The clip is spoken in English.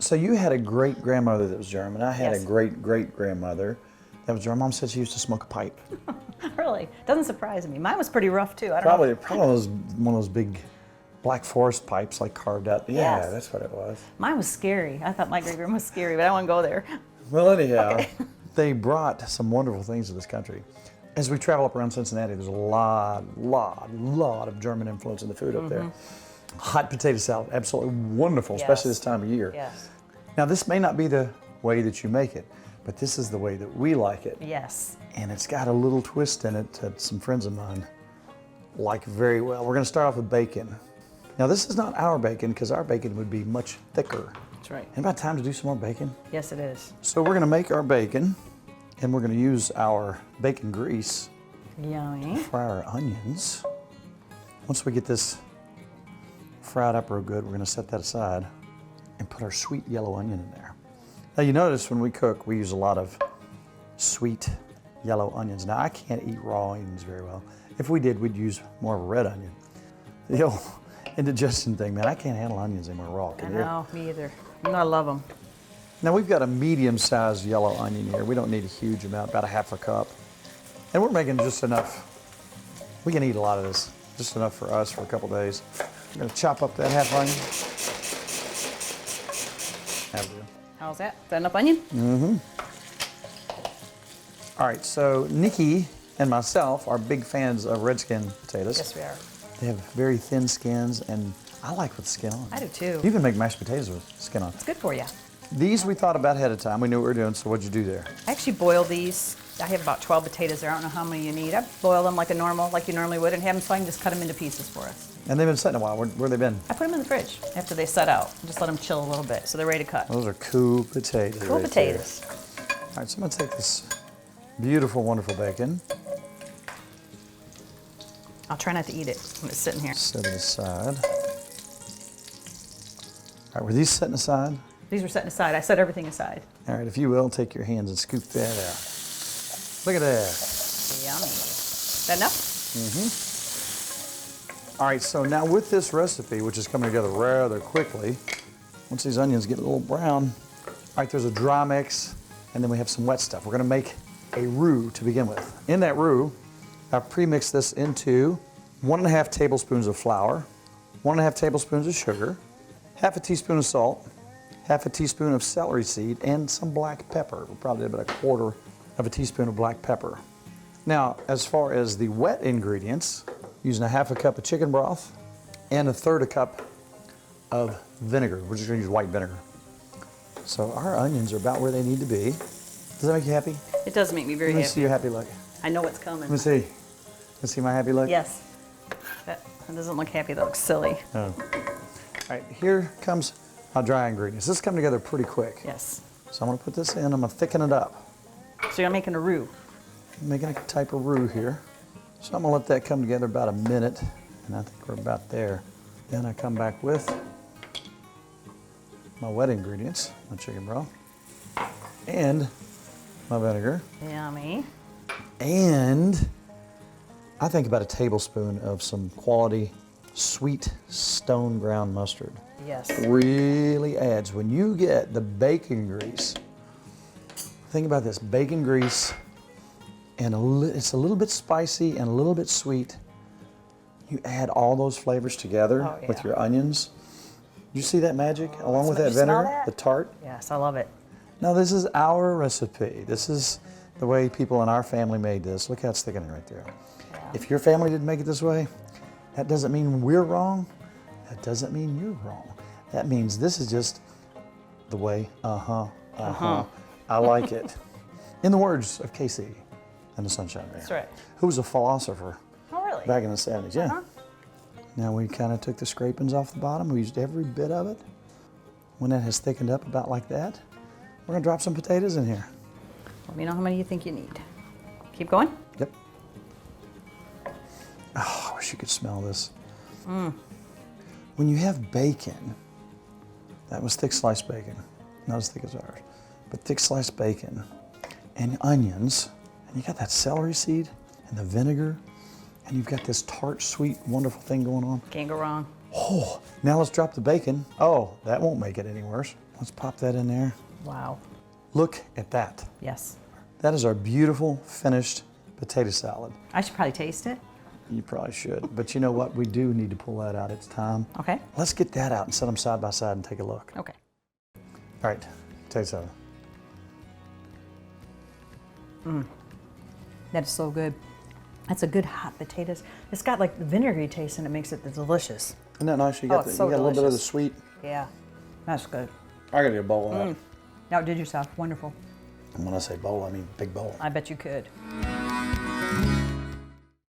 So you had a great-grandmother that was German. I had Yes. a great-great-grandmother that was German. Mom said she used to smoke a pipe. Really? Doesn't surprise me. Mine was pretty rough too. I don't know. Probably was one of those big Black Forest pipes, like carved out. Yeah, Yes. that's what it was. Mine was scary. I thought my great grandma was scary, but I won't go there. Well, anyhow, they brought some wonderful things to this country. As we travel up around Cincinnati, there's a lot of German influence in the food up there. Hot potato salad, absolutely wonderful, especially Yes. this time of year. Yes. Now, this may not be the way that you make it, but this is the way that we like it. Yes. And it's got a little twist in it that some friends of mine like very well. We're going to start off with bacon. Now, this is not our bacon because our bacon would be much thicker. That's right. And about time to do some more bacon. Yes, it is. So we're going to make our bacon, and we're going to use our bacon grease Yummy. fry our onions. Once we get this fried up real good, we're going to set that aside and put our sweet yellow onion in there. Now you notice when we cook, we use a lot of sweet yellow onions. Now I can't eat raw onions very well. If we did, we'd use more of a red onion. The old indigestion thing, man, I can't handle onions anymore raw. I Can you? know, me either. I love them. Now we've got a medium-sized yellow onion here. We don't need a huge amount, about a half a cup. And we're making just enough. We can eat a lot of this, just enough for us for a couple days. I'm gonna chop up that half onion. That'll do. How's that? Is that enough onion? All right, so Nikki and myself are big fans of red skin potatoes. Yes, we are. They have very thin skins, and I like with skin on. I do too. You can make mashed potatoes with skin on. It's good for you. These we thought about ahead of time. We knew what we were doing, so what'd you do there? I actually boil these. I have about 12 potatoes there. I don't know how many you need. I boil them like you normally would, and have them so I can just cut them into pieces for us. And they've been sitting a while. Where they been? I put them in the fridge after they set out. Just let them chill a little bit so they're ready to cut. Those are cool potatoes. Cool right potatoes. there. All right, so I'm gonna take this beautiful, wonderful bacon, I'll try not to eat it when it's sitting here. set it aside. All right, were these setting aside? These were setting aside. I set everything aside. All right, if you will, take your hands and scoop that out. Look at that. Yummy. Is that enough? All right, so now with this recipe, which is coming together rather quickly, once these onions get a little brown, all right, there's a dry mix, and then we have some wet stuff. We're gonna make a roux to begin with. In that roux, I've pre-mixed this into 1.5 tablespoons of flour, 1.5 tablespoons of sugar, half a teaspoon of salt, half a teaspoon of celery seed, and some black pepper. We'll probably do about 1/4 of a teaspoon of black pepper. Now, as far as the wet ingredients, using a half a cup of chicken broth and 1/3 cup of vinegar. We're just gonna use white vinegar. So our onions are about where they need to be. Does that make you happy? It does make me very Let me happy. see your happy look. I know what's coming. Let me see. Let's see my happy look. Yes. That doesn't look happy. That looks silly. Oh. All right, here comes our dry ingredients. This come together pretty quick. Yes. So I'm gonna put this in, I'm gonna thicken it up. So you're making a roux. I'm making a type of roux here. So I'm gonna let that come together about a minute, and I think we're about there. Then I come back with my wet ingredients, my chicken broth, and my vinegar, Yummy. and I think about a tablespoon of some quality sweet stone ground mustard. Yes. Really adds, when you get the bacon grease, think about this, bacon grease, and it's a little bit spicy and a little bit sweet. You add all those flavors together Oh, with yeah. your onions. You see that magic along with that you smell vinegar, that? the tart? Yes, I love it. Now this is our recipe. This is the way people in our family made this. Look how it's thickening right there. Yeah. If your family didn't make it this way, that doesn't mean we're wrong. That doesn't mean you're wrong. That means this is just the way, I like it. In the words of Casey and the Sunshine Band. That's right. Who was a philosopher Oh, really? back in the 70s, yeah. Uh-huh. Now we kind of took the scrapings off the bottom. We used every bit of it. When that has thickened up about like that, we're gonna drop some potatoes in here. Let me know how many you think you need. Keep going. Yep. Oh, I wish you could smell this. When you have bacon, that was thick sliced bacon, not as thick as ours, but thick sliced bacon and onions, and you got that celery seed and the vinegar, and you've got this tart, sweet, wonderful thing going on. Can't go wrong. Oh, now let's drop the bacon. Oh, that won't make it any worse. Let's pop that in there. Wow. Look at that. Yes. That is our beautiful finished potato salad. I should probably taste it. You probably should, but you know what? We do need to pull that out. It's time. Okay. Let's get that out and set them side by side and take a look. Okay. All right, potato salad. That is so good. That's a good hot potatoes. It's got like the vinegary taste and it makes it delicious. Isn't that nice? You Oh, got, it's you so got a little bit of the delicious. sweet. Yeah, that's good. I gotta get a bowl of that. Now, did yourself wonderful. And when I say bowl, I mean big bowl. I bet you could.